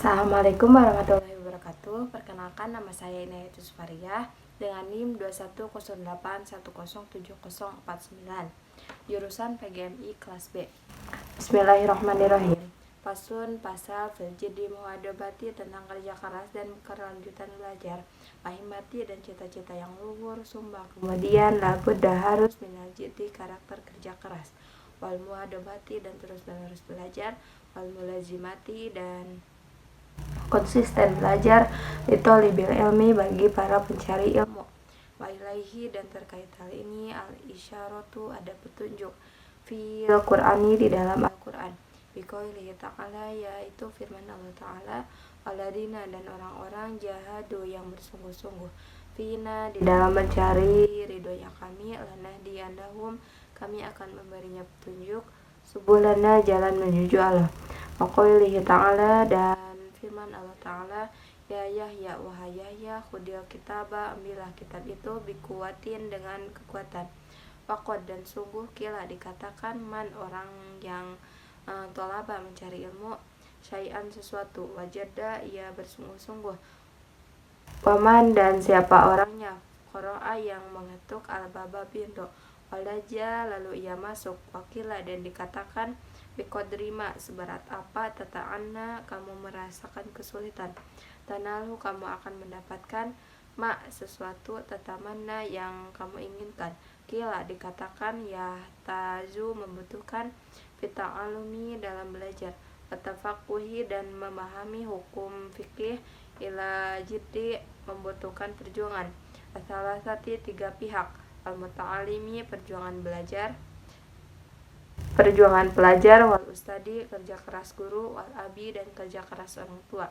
Assalamualaikum warahmatullahi wabarakatuh. Perkenalkan, nama saya Inayatus Fariyah dengan NIM 2108107049, jurusan PGMI kelas B. Bismillahirrahmanirrahim. Faslun pasal fil jiddi muhadabati, tentang kerja keras dan kelanjutan belajar, fahimati dan cita-cita yang luhur, sumbang. Kemudian labudda, harus, minal jiddi, karakter kerja keras, wal muhadabati, dan terus-menerus belajar, wal mulazimati, dan konsisten belajar, itu libil ilmi, bagi para pencari ilmu. Wa ilaihi, dan terkait hal ini, al isyaratu, ada petunjuk, fil Qur'ani, di dalam Al-Qur'an, biqaulihi ta'ala, yaitu firman Allah Ta'ala, alladzina, dan orang-orang, jahadu, yang bersungguh-sungguh, fina, di dalam mencari ridhonya kami, lanahdiyannahum, kami akan memberinya petunjuk, subulana, jalan menuju Allah. Wa qaulihi ta'ala, dan firman Allah Ta'ala, ya Yahya, wahai Yahya, khudil kitaba, ambillah kitab itu, bikuwatin, dengan kekuatan, waqad, dan sungguh, kila, dikatakan, man, orang yang tolaba, mencari ilmu, syai'an, sesuatu, wajada, ia bersungguh-sungguh, waman, dan siapa orangnya, qara'a, yang mengetuk, al-baba, pintu, walaja, lalu ia masuk, wakila, dan dikatakan, biqadrima, seberat apa, tata'anna, kamu merasakan kesulitan, tanalu, kamu akan mendapatkan, ma, sesuatu, tatamanna, yang kamu inginkan, kila, dikatakan, ya tazu, membutuhkan, fita'alumi, dalam belajar, watafaquhi, dan memahami hukum fikih, ila jiddi, membutuhkan perjuangan, asalasati, tiga pihak, al-muta'alimi, perjuangan pelajar, wal ustadi, kerja keras guru, wal abi, dan kerja keras orang tua.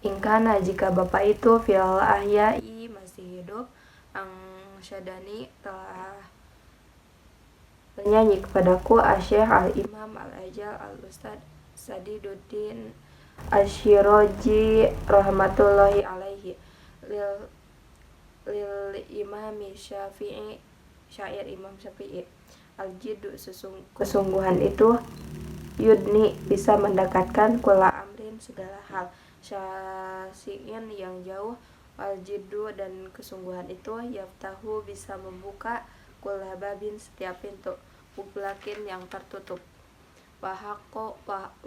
Ingkana, jika bapak itu, fil ahyai, masih hidup, ang syadani, telah bernyanyi kepadaku, asyikh al-imam al-ajal al-ustad Sadiduddin Asy-Syirazi rahmatullahi alaihi, lil imami Syafi'i, syair Imam Syafi'i, al-jiddu, kesungguhan itu, yudni, bisa mendekatkan, kula amrin, segala hal, syasi'in, yang jauh, al-jiddu, dan kesungguhan itu, yaftahu, bisa membuka, kula babin, setiap pintu, mughlaqin, yang tertutup, wa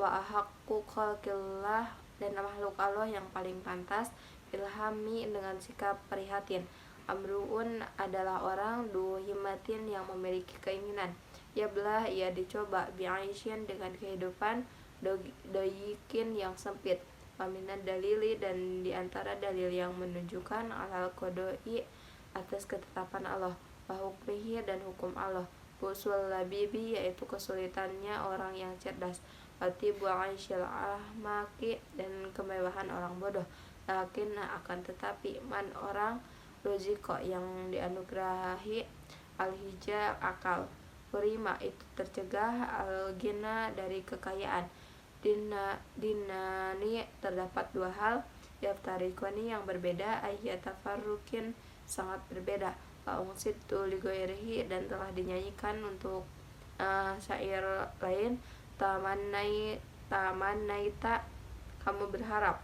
ahaqqu khalqillah, dan makhluk Allah yang paling pantas, ilhami, dengan sikap prihatin, amruun, adalah orang, du himmatin, yang memiliki keinginan, yablah, ia dicoba, bi'aisyin, dengan kehidupan, doyikin, yang sempit, waminan dalili, dan diantara dalil yang menunjukkan, alal qodoi, atas ketetapan Allah, wa hukmihi, dan hukum Allah, usul labibi, yaitu kesulitannya orang yang cerdas, watibu aisyil ahmaki, dan kemewahan orang bodoh, lakin, akan tetapi, man, orang, ruziko, yang dianugerahi, al-hija, akal, hurima, itu tercegah, al-gina, dari kekayaan, dinani, terdapat dua hal, yaftarikoni, yang berbeda, ayyatafarrukin, sangat berbeda, fa'ungsitu ligoirihi, dan telah dinyanyikan untuk syair lain, tamannaita, kamu berharap,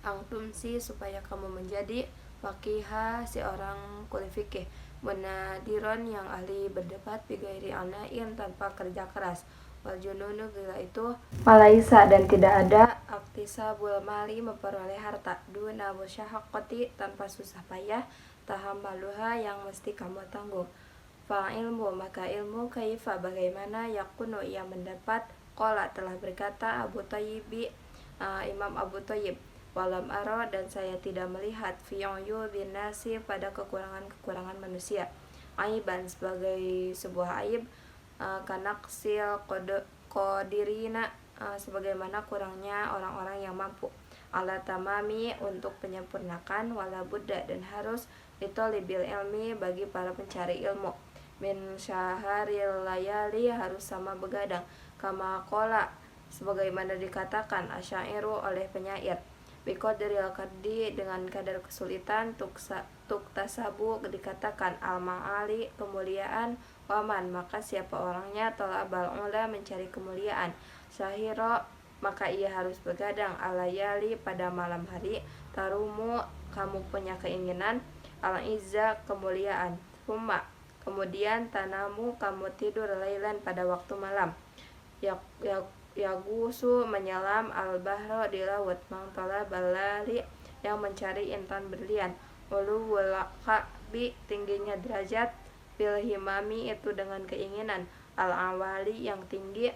angtumsi, supaya kamu menjadi, faqiha, si orang kuli fikih, munadiron, yang ahli berdebat, bigairi anain, tanpa kerja keras, wal jununu, gila itu, malaisa, dan tidak ada, aktisabul mali, memperoleh harta, duna musyahaqqati, tanpa susah payah, tahammaluha, yang mesti kamu tanggung, fa'ilmu, maka ilmu, kaifa, bagaimana, yakunu, ia mendapat, qala, telah berkata, Abu Thayyibi, Imam Abu Thayyib, walam aro, dan saya tidak melihat, fi uyubin nasi, pada kekurangan manusia, aiban, sebagai sebuah aib, kanaksil qadirina, sebagaimana kurangnya orang-orang yang mampu, ala tamami, untuk penyempurnakan, wala budda, dan harus, litolibil ilmi, bagi para pencari ilmu, min syaharil layali, harus sama begadang, kama qala, sebagaimana dikatakan, asyairu, oleh penyair, biqadril kaddi, dengan kadar kesulitan, tuktasabu, dikatakan, al-ma'ali, kemuliaan, waman, maka siapa orangnya, tolabal ula, mencari kemuliaan, syahiro, maka ia harus begadang alayali pada malam hari. Tarumu, kamu punya keinginan, al-izza, kemuliaan. Summa, kemudian tanamu, kamu tidur lailan pada waktu malam. Yagusu, menyelam, al-bahro, di laut. Mangtala balali, yang mencari intan berlian. Ulu wulakabi, tingginya derajat. Bil himami, itu dengan keinginan. Al-awali, yang tinggi.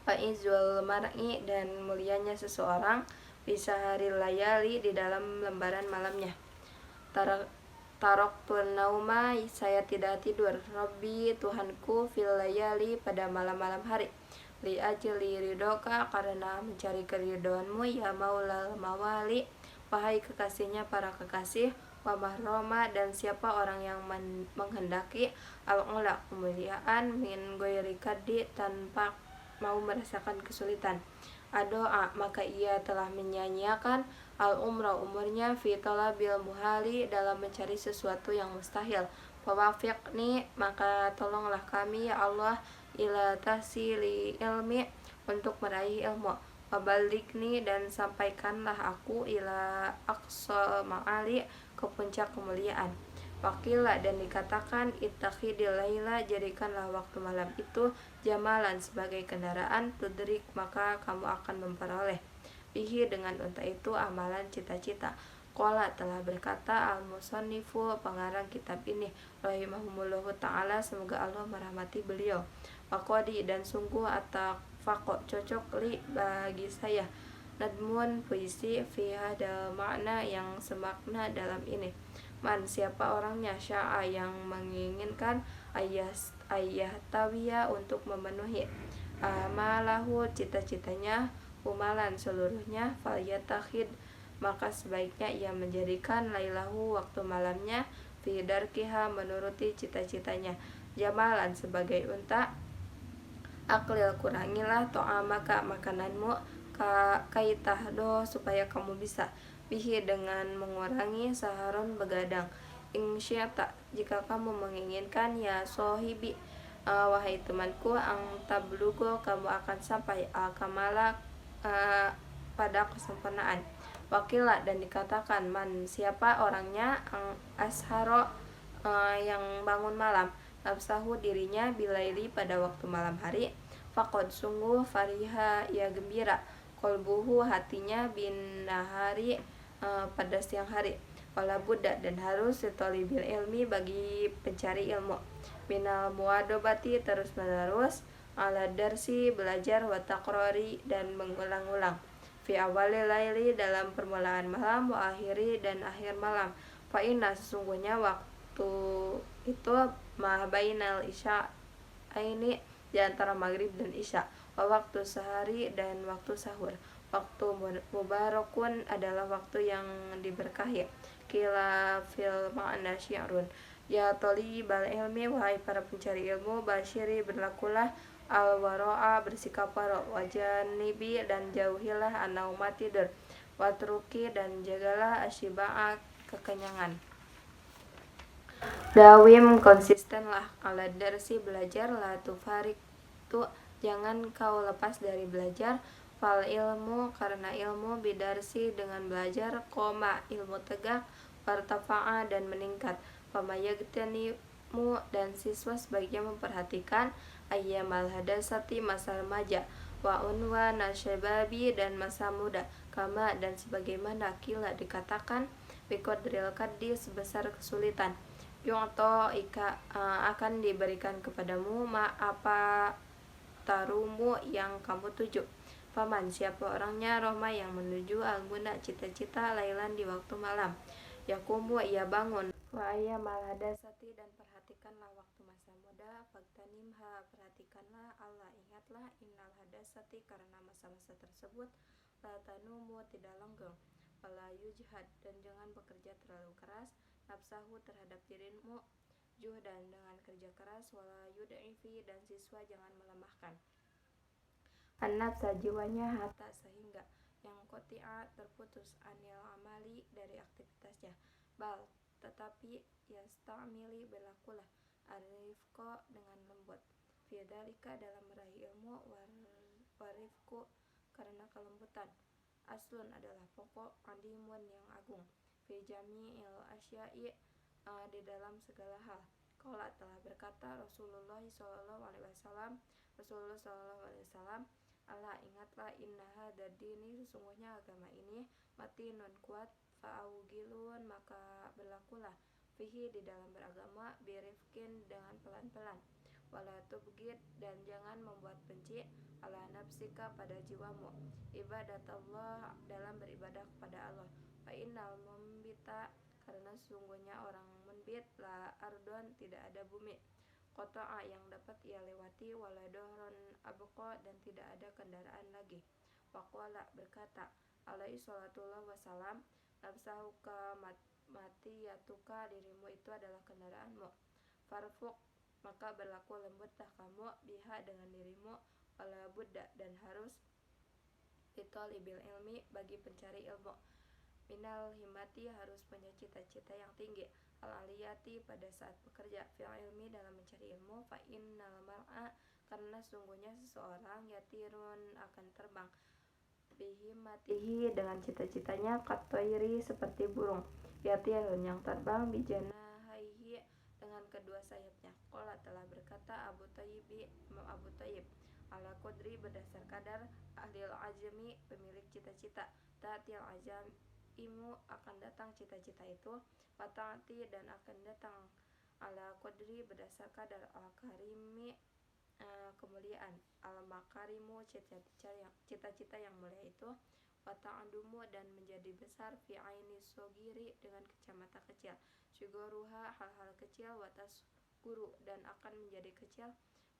Faizul mar'i, dan mulianya seseorang. Bisa hari layali, di dalam lembaran malamnya. Taroktu nauma, saya tidak tidur. Rabbi, Tuhanku, fil layali, pada malam-malam hari. Li ajli ridoka, karena mencari keridhoanmu, ya maulal mawali, wahai kekasihnya para kekasih. Wa mahroma, dan siapa orang yang menghendaki al-ula, kemuliaan, min goiri kadi, tanpa mau merasakan kesulitan. Adoa, maka ia telah menyanyiakan al-umrah, umurnya, fi talabil muhali, dalam mencari sesuatu yang mustahil. Wawafiqni, maka tolonglah kami ya Allah, ila tahsili ilmi, untuk meraih ilmu. Wabalikni, dan sampaikanlah aku, ila aqsa ma'ali, ke puncak kemuliaan. Wakila, dan dikatakan, ittakhidil laila, jadikanlah waktu malam itu jamalan, sebagai kendaraan, tudrik, maka kamu akan memperoleh bihi, dengan unta itu, amalan, cita-cita. Qala, telah berkata al-musannifu, pengarang kitab ini, rahimahumullahu ta'ala, semoga Allah merahmati beliau. Waqadi, dan sungguh atafaqo, cocok, li, bagi saya, nadmun, puisi, fi hadal makna, yang semakna dalam ini. Man, siapa orangnya, sya'a, yang menginginkan, ayah tawiya, untuk memenuhi amalahu, cita-citanya, umalan, seluruhnya, falyatakhid, maka sebaiknya ia menjadikan lailahu, waktu malamnya, fi darkiha, menuruti cita-citanya, jamalan, sebagai unta. Aklil, kurangilah to'amaka, makananmu, kaitahdo, supaya kamu bisa, bihi, dengan mengurangi, saharon, begadang. Insyata, jika kamu menginginkan, ya sohibi, wahai temanku, ang tablugo, kamu akan sampai al-kamala, pada kesempurnaan. Wakila, dan dikatakan, man, siapa orangnya, ang asharo, yang bangun malam, nafsahu, dirinya, bilaili, pada waktu malam hari. Faqad, sungguh, fariha, ia gembira, kolbuhu, hatinya, bin nahari, pada siang hari. Wala buddha, dan harus, setolibil ilmi, bagi pencari ilmu, minal muadobati, terus menerus, ala darsi, belajar, wa takrori, dan mengulang-ulang, fi awali laili, dalam permulaan malam, wa akhiri, dan akhir malam. Fa inna, sesungguhnya waktu itu, ma bainal isya ini, di antara maghrib dan isya, wa waktu sehari, dan waktu sahur. Waktu mubarakun, adalah waktu yang diberkahi. Kila fil ma'na syi'run, ya thalibal ilmi, wahai para pencari ilmu, basyiri, berlakulah, al-waro'a, bersikap waro', wajanibi, dan jauhilah, an-nauma, tidur, watruki, dan jagalah, asyiba'a, kekenyangan. Dawim, konsistenlah, ala darsi, belajar, la tufarik tu, jangan kau lepas dari belajar. Fal ilmu, karena ilmu, bidarsi, dengan belajar, koma, ilmu tegak, wartafa'a, dan meningkat. Pamayagtanimu, dan siswa sebaiknya memperhatikan, ayyamal hadasati, masa remaja, wa unwa nasyababi, dan masa muda, kama, dan sebagaimana, kila, dikatakan, biqadril kaddi, sebesar kesulitan, yu'to ika, akan diberikan kepadamu, ma, apa tarumu, yang kamu tuju. Paman, siapa orangnya, Roma, yang menuju al-muna, cita-cita, lailan, di waktu malam. Yakumu, ia bangun, wa ayyamal hadasati, dan perhatikanlah waktu masa muda, fagtanimha, perhatikanlah, Allah, ingatlah, innal hadasati, karena masa-masa tersebut, la tanumu, tidak langgeng, wala yujhad, dan jangan bekerja terlalu keras, nafsahu, terhadap dirimu, juhdan, dengan kerja keras, wala yud'ifi, dan siswa jangan melemahkan an-nafsa, jiwanya, hatta, sehingga, yang qati'a, terputus, anil amali, dari aktivitasnya, bal, tetapi, yasta'mili, berlakulah, arifqo, dengan lembut, fi dzalika, dalam meraih ilmu, warifqu, kelembutan. Aslun adalah pokok, adimun yang agung. Fi jami'il asya'i, di dalam segala hal. Qala telah berkata Rasulullah SAW, Allah ingatlah, inna hadad dini, sesungguhnya agama ini, matinun kuat, fa'awgilun, maka berlakulah, fihi, di dalam beragama, birifkin, dengan pelan-pelan, wala tubgid, dan jangan membuat benci, ala nafsika, pada jiwamu, ibadat Allah, dalam beribadah kepada Allah, fa innal mumbita, karena sesungguhnya orang munbit, la ardon, tidak ada bumi, kotoa yang dapat ia lewati, wala dohron abqa, dan tidak ada kendaraan lagi. Waqala berkata, alaihi salatullah wassalam, nafsahuka matiyatuka, dirimu itu adalah kendaraanmu. Farfuk, maka berlaku lembutlah kamu, biha, dengan dirimu, wala budda, dan harus, litolibil ilmi, bagi pencari ilmu, minal himmati, harus punya cita-cita yang tinggi, al-aliyati, pada saat bekerja, fil ilmi, dalam mencari ilmu, fa innal mar'a, karena sungguhnya seseorang, yatirun, akan terbang, bihimmatihi, dengan cita-citanya, katoiri, seperti burung, yatirun, yang terbang, bijanahaihi, dengan kedua sayapnya. Qala telah berkata Imam Abu Thayyib, ala qadri, berdasar kadar, ahlil ajami, pemilik cita-cita, ta'til ajam, imu, akan datang cita-cita itu, wata'ati, dan akan datang, ala qadri, berdasar kadar, al-karimi, kemuliaan, al-makarimu, cita-cita yang mulia itu, wata'adumu, dan menjadi besar, fi aini sogiri, dengan kacamata kecil, syugoruha, hal-hal kecil, watas guru, dan akan menjadi kecil,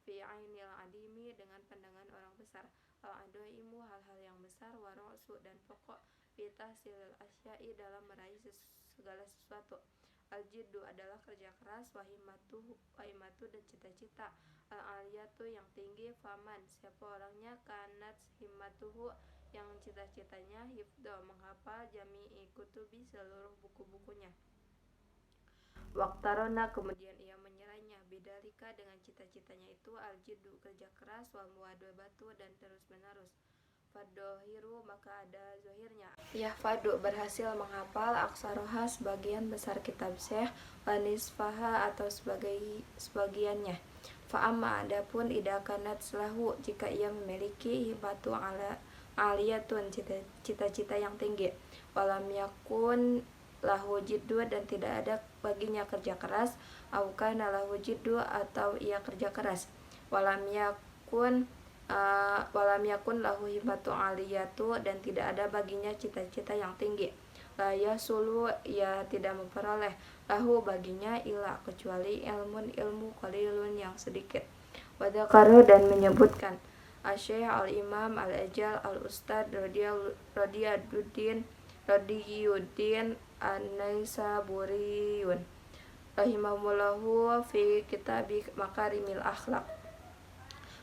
fi ainil adimi, dengan pandangan orang besar, al-adoimu, hal-hal yang besar, warosu, dan pokok, fi tahsilil asya'i, dalam meraih segala sesuatu. Al-jiddu adalah kerja keras, wahimatu, dan cita-cita, al-aliyatu, yang tinggi, faman, siapa orangnya, kanat himmatuhu, yang cita-citanya, hifdo, menghafal, jami'i kutubi, seluruh buku-bukunya, waktarona, kemudian ia menyerahnya, bidalika, dengan cita-citanya itu, al-jiddu, kerja keras, wal muwadabatu, dan terus-menerus, fadohiru, maka ada zohirnya, yahfadu, berhasil menghafal, aksaroha, sebagian besar kitab syekh, wanisfaha, atau sebagiannya, fa'amma, adapun, idakanat selahu, jika ia memiliki hibatu ala aliyatun, cita-cita yang tinggi, walam yakun lahu jiddu, dan tidak ada baginya kerja keras, aukana lahu jiddu, atau ia kerja keras, walam yakun lahu hibatu aliyatu, dan tidak ada baginya cita-cita yang tinggi, la yasulu, ia tidak memperoleh, lahu, baginya, ila, kecuali, ilmu qalilun, yang sedikit. Wadakaru, dan menyebutkan, Asy-Syaikh al-Imam al-Ajal al-Ustad Radiyuddin An-Naisaburiyun rahimahullahu fi kitabi Makarimil Akhlaq,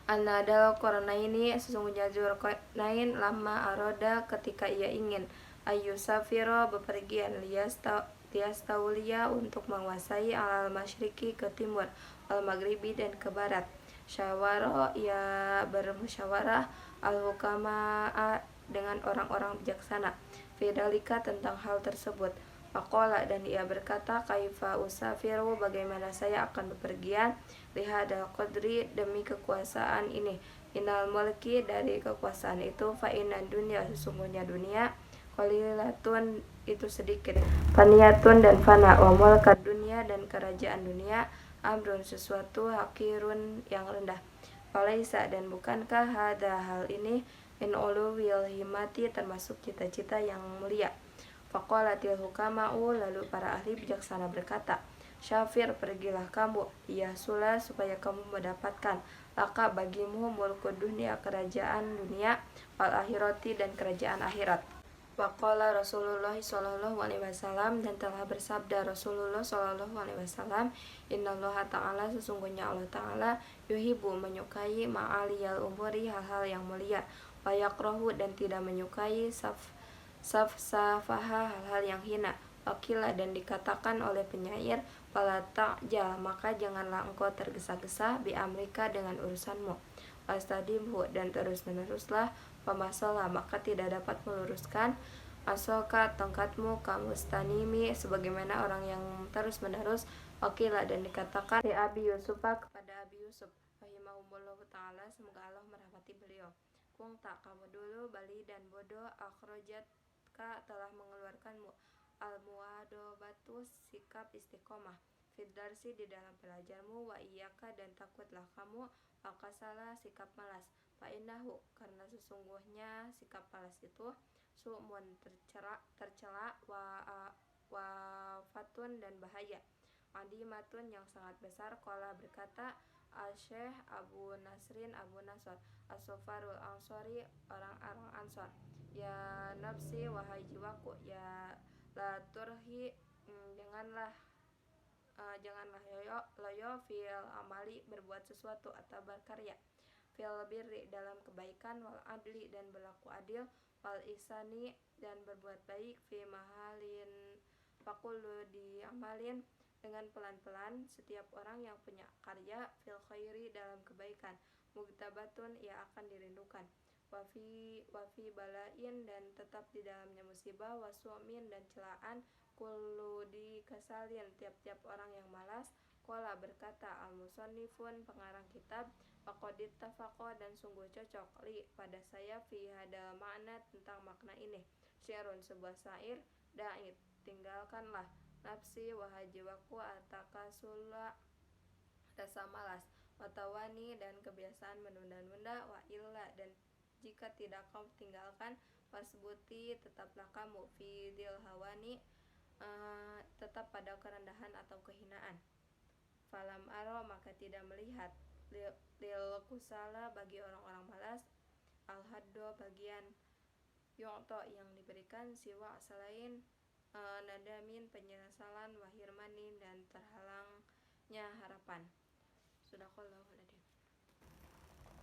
An-Nadal Qarnaini, sesungguhnya Dzulqarnain, lama aroda, ketika ia ingin, ayyusafiro, bepergian, liyastauliya, untuk menguasai, alal masyriki, ke timur, al maghribi, dan ke barat, syawaro, ia bermusyawarah, al-hukama'a, dengan orang-orang bijaksana, fidalika, tentang hal tersebut. Faqala, dan ia berkata, kaifa usafiru, bagaimana saya akan bepergian, lihadal qadri, demi kekuasaan ini, inal mulki, dari kekuasaan itu, fa inna dunya, sesungguhnya dunia, qalilatun, itu sedikit, faniyatun, dan fana, wa mulkad dunya, dan kerajaan dunia, amrun, sesuatu, hakirun, yang rendah, falaisa, dan bukankah hada, hal ini, min uluwil himmati, termasuk cita-cita yang mulia. Faqalatil hukama'u, lalu para ahli bijaksana berkata, syafir, pergilah kamu, yahsula, supaya kamu mendapatkan, laka, bagimu, mulkud dunia, kerajaan dunia, wal akhirati, dan kerajaan akhirat. Waqala Rasulullah SAW, dan telah bersabda Rasulullah SAW, innallaha ta'ala, sesungguhnya Allah ta'ala, yuhibu, menyukai, ma'aliyal umuri, hal-hal yang mulia, wa yakrahu, dan tidak menyukai, safaha, hal-hal yang hina. Wakila, dan dikatakan oleh penyair, fala ta'jal, maka janganlah engkau tergesa-gesa, bi amrika, dengan urusanmu, wastadimhu, dan terus-meneruslah, pemasalah, maka tidak dapat meluruskan asoka tongkatmu kamustanimi, sebagaimana orang yang terus menerus. Wakila, dan dikatakan di Abi Yusuf kepada Abi Yusuf rahimahumullah ta'ala, semoga Allah merahmati beliau, kung tak kamu dulu bali dan bodoh, akhrojat ka telah mengeluarkanmu, al muadobatu sikap istiqomah, fidarsi di dalam belajarmu, wa iyaka dan takutlah kamu, akasalah sikap malas, fa'innahu karena sesungguhnya sikap malas itu, su'mun tercela, wa fatun dan bahaya, adimatun yang sangat besar. Qala berkata Al-Syekh Abu Nasrin Abu Nasr As-Sofarul Ansori, orang-orang Ansor, ya nafsi wahai jiwaku, ya la turhi, janganlah loyo fil amali berbuat sesuatu atau berkarya, fil birri dalam kebaikan, wal adli dan berlaku adil, wal ihsani dan berbuat baik, fi mahalin fakulu diamalin dengan pelan-pelan, setiap orang yang punya karya, fil khairi dalam kebaikan, mugtabatun ia akan dirindukan, wafi balain dan tetap di dalamnya musibah, wasumin dan celaan, kullu di kasalin tiap-tiap orang yang malas. Qala berkata al-musannifun pengarang kitab, faqadit tafaqo dan sungguh cocok, li pada saya, fi hada makna tentang makna ini, syairun sebuah syair, da'id tinggalkanlah, nafsi wahai jiwaku, atakasula rasa malas, watawani dan kebiasaan menunda-nunda, wa illa dan jika tidak kau tinggalkan, wasbuti tetaplah kamu, fi dil hawani tetap pada kerendahan atau kehinaan, falam aro maka tidak melihat, lil kusala bagi orang-orang malas, al haddo bagian yu'to yang diberikan, siwa selain nadamin penyesalan, wahirmanin dan terhalangnya harapan. Sadaqallahu